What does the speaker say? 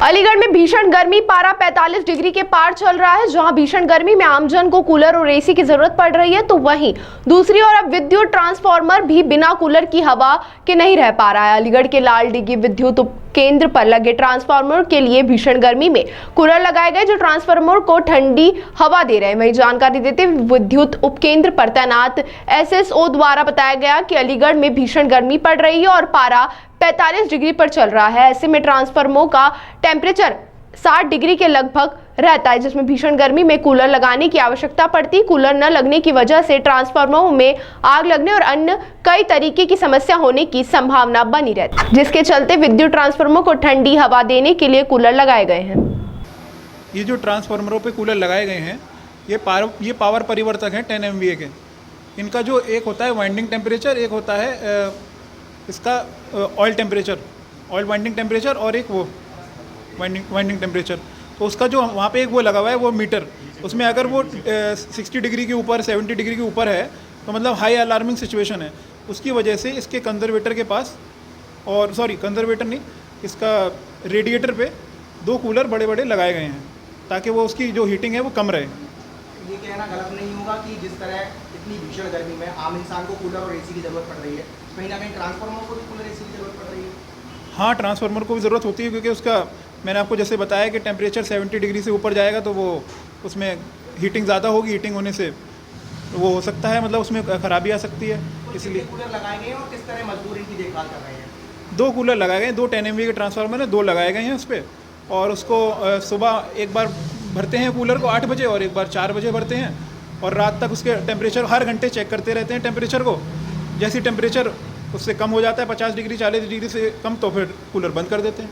अलीगढ़ में भीषण गर्मी, पारा 45 डिग्री के पार चल रहा है। जहां भीषण गर्मी में आमजन को कूलर और एसी की जरूरत पड़ रही है, तो वहीं दूसरी ओर अब विद्युत ट्रांसफार्मर भी बिना कूलर की हवा के नहीं रह पा रहा है। अलीगढ़ के लालडीगी विद्युत उपकेंद्र पर लगे ट्रांसफार्मर के लिए भीषण गर्मी में कूलर लगाए गए, जो ट्रांसफार्मर को ठंडी हवा दे रहे हैं। वही जानकारी देते हुए विद्युत उपकेंद्र पर तैनात एसएसओ द्वारा बताया गया कि अलीगढ़ में भीषण गर्मी पड़ रही है और पारा 45 डिग्री पर चल रहा है। ऐसे में ट्रांसफार्मरों का टेम्परेचर 60 डिग्री के लगभग रहता है, जिसमें भीषण गर्मी में कूलर लगाने की आवश्यकता पड़ती। कूलर न लगने की वजह से ट्रांसफार्मरों में आग लगने और अन्य कई तरीके की समस्या होने की संभावना बनी रहती है, जिसके चलते विद्युत ट्रांसफार्मरों को ठंडी हवा देने के लिए कूलर लगाए गए हैं। ये जो ट्रांसफार्मरों पे कूलर लगाए गए हैं, ये पावर परिवर्तक हैं 10 MVA के। इनका जो एक होता है वाइंडिंग टेम्परेचर, एक होता है इसका oil temperature, oil winding temperature, और एक वो वाइंडिंग टेम्परेचर। तो उसका जो वहाँ पे एक वो लगा हुआ है, वो मीटर, उसमें अगर वो 60 डिग्री के ऊपर, 70 डिग्री के ऊपर है, तो मतलब हाई अलार्मिंग सिचुएशन है। उसकी वजह से इसके कंजर्वेटर के पास, और कंजर्वेटर नहीं, इसका रेडिएटर पे 2 कूलर बड़े बड़े लगाए गए हैं, ताकि वो उसकी जो हीटिंग है वो कम रहे। ये कहना गलत नहीं होगा कि जिस तरह इतनी भीषण गर्मी में आम इंसान को कूलर और एसी की ज़रूरत पड़ रही है, कहीं ना कहीं ट्रांसफार्मर को भी कूलर एसी की ज़रूरत पड़ रही है। हाँ, ट्रांसफार्मर को भी ज़रूरत होती है, क्योंकि उसका मैंने आपको जैसे बताया कि टेम्परेचर 70 डिग्री से ऊपर जाएगा तो वो उसमें हीटिंग ज़्यादा होगी। हीटिंग होने से वो हो सकता है, मतलब उसमें खराबी आ सकती है। तो इसलिए कूलर लगाए गए हैं और किस तरह मजदूर इनकी देखभाल कर रहे हैं? 2 कूलर लगाए गए हैं, 2 10 MVA के ट्रांसफार्मर हैं, 2 लगाए गए हैं उस पर। और उसको सुबह एक बार भरते हैं कूलर को 8 बजे, और एक बार 4 बजे भरते हैं, और रात तक उसके टेम्परेचर हर घंटे चेक करते रहते हैं टेम्परेचर को। जैसे टेम्परेचर उससे कम हो जाता है, 50 डिग्री 40 डिग्री से कम, तो फिर कूलर बंद कर देते हैं।